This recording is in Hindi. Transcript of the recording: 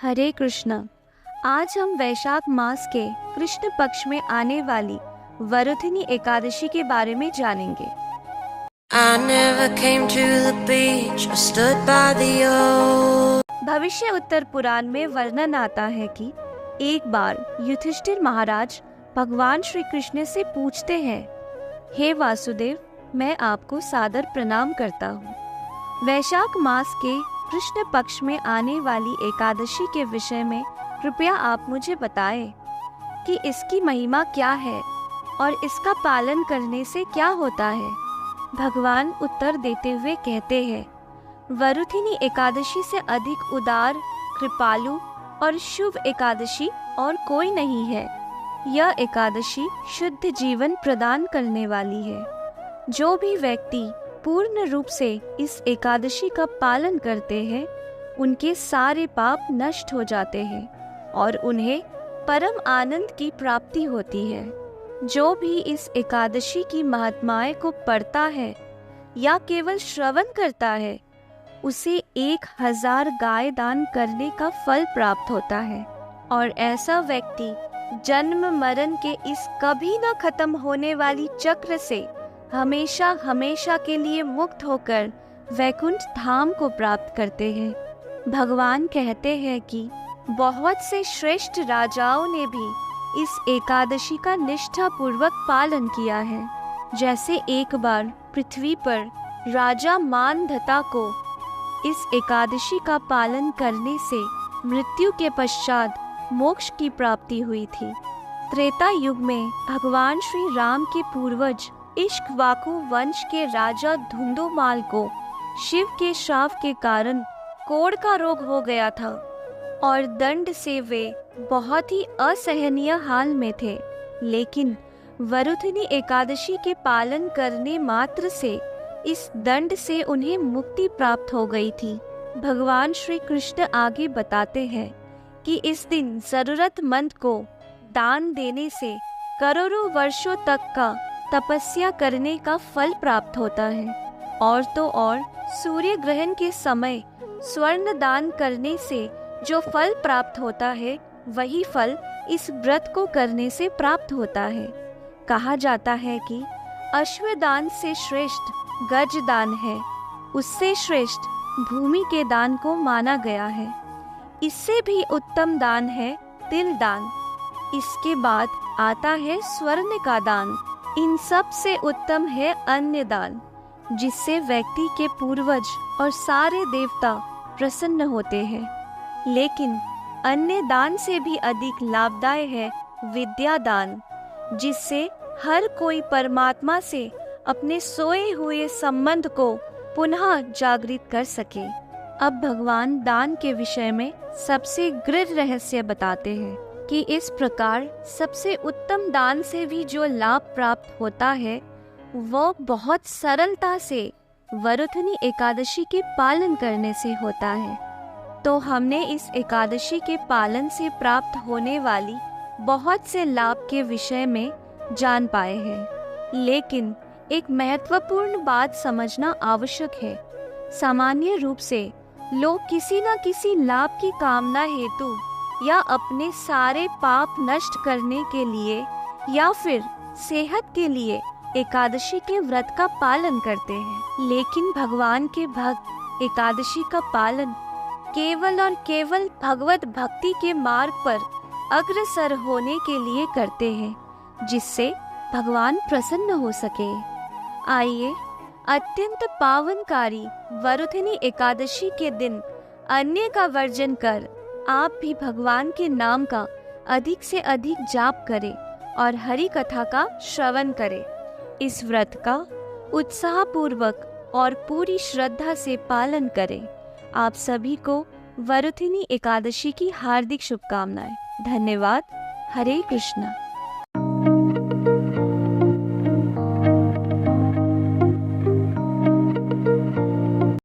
हरे कृष्णा। आज हम वैशाख मास के कृष्ण पक्ष में आने वाली वरुथिनी एकादशी के बारे में जानेंगे। I never came to the beach, I stood by the ocean. भविष्य उत्तर पुराण में वर्णन आता है कि एक बार युधिष्ठिर महाराज भगवान श्री कृष्ण से पूछते हैं, हे वासुदेव, मैं आपको सादर प्रणाम करता हूँ। वैशाख मास के कृष्ण पक्ष में आने वाली एकादशी के विषय में कृपया आप मुझे बताएं कि इसकी महिमा क्या है और इसका पालन करने से क्या होता है। भगवान उत्तर देते हुए कहते हैं, वरुथिनी एकादशी से अधिक उदार, कृपालु और शुभ एकादशी और कोई नहीं है। यह एकादशी शुद्ध जीवन प्रदान करने वाली है। जो भी व्यक्ति पूर्ण रूप से इस एकादशी का पालन करते हैं, उनके सारे पाप नष्ट हो जाते हैं और उन्हें परम आनंद की प्राप्ति होती है। जो भी इस एकादशी की महात्माएं को पढ़ता है या केवल श्रवण करता है, उसे 1000 गाय दान करने का फल प्राप्त होता है और ऐसा व्यक्ति जन्म मरण के इस कभी न खत्म होने वाली चक्र से हमेशा हमेशा के लिए मुक्त होकर वैकुंठ धाम को प्राप्त करते हैं। भगवान कहते हैं कि बहुत से श्रेष्ठ राजाओं ने भी इस एकादशी का निष्ठा पूर्वक पालन किया है। जैसे एक बार पृथ्वी पर राजा मानधता को इस एकादशी का पालन करने से मृत्यु के पश्चात मोक्ष की प्राप्ति हुई थी। त्रेता युग में भगवान श्री राम के पूर्वज इक्ष्वाकु वंश के राजा धुंधुमाल को शिव के श्राप के कारण कोढ़ का रोग हो गया था और दंड से वे बहुत ही असहनीय हाल में थे। लेकिन वरुथिनी एकादशी के पालन करने मात्र से इस दंड से उन्हें मुक्ति प्राप्त हो गई थी। भगवान श्री कृष्ण आगे बताते हैं कि इस दिन जरूरतमंद को दान देने से करोड़ों वर्षों तक का तपस्या करने का फल प्राप्त होता है। और तो और सूर्य ग्रहण के समय स्वर्ण दान करने से जो फल प्राप्त होता है, वही फल इस व्रत को करने से प्राप्त होता है। कहा जाता है कि अश्वदान से श्रेष्ठ गज दान है, उससे श्रेष्ठ भूमि के दान को माना गया है। इससे भी उत्तम दान है तिल दान। इसके बाद आता है स्वर्ण का दान। इन सब से उत्तम है अन्य दान, जिससे व्यक्ति के पूर्वज और सारे देवता प्रसन्न होते हैं। लेकिन अन्य दान से भी अधिक लाभदायक है विद्या दान, जिससे हर कोई परमात्मा से अपने सोए हुए संबंध को पुनः जागृत कर सके। अब भगवान दान के विषय में सबसे गृढ़ रहस्य बताते हैं कि इस प्रकार सबसे उत्तम दान से भी जो लाभ प्राप्त होता है, वो बहुत सरलता से वरुथिनी एकादशी के पालन करने से होता है। तो हमने इस एकादशी के पालन से प्राप्त होने वाली बहुत से लाभ के विषय में जान पाए हैं। लेकिन एक महत्वपूर्ण बात समझना आवश्यक है। सामान्य रूप से लोग किसी न किसी लाभ की कामना हेतु या अपने सारे पाप नष्ट करने के लिए या फिर सेहत के लिए एकादशी के व्रत का पालन करते हैं। लेकिन भगवान के भक्त एकादशी का पालन केवल और केवल भगवत भक्ति के मार्ग पर अग्रसर होने के लिए करते हैं, जिससे भगवान प्रसन्न हो सके। आइए अत्यंत पावनकारी वरुथिनी एकादशी के दिन अन्य का वर्जन कर आप भी भगवान के नाम का अधिक से अधिक जाप करें और हरि कथा का श्रवण करें। इस व्रत का उत्साहपूर्वक और पूरी श्रद्धा से पालन करें। आप सभी को वरुथिनी एकादशी की हार्दिक शुभकामनाएं। धन्यवाद। हरे कृष्णा।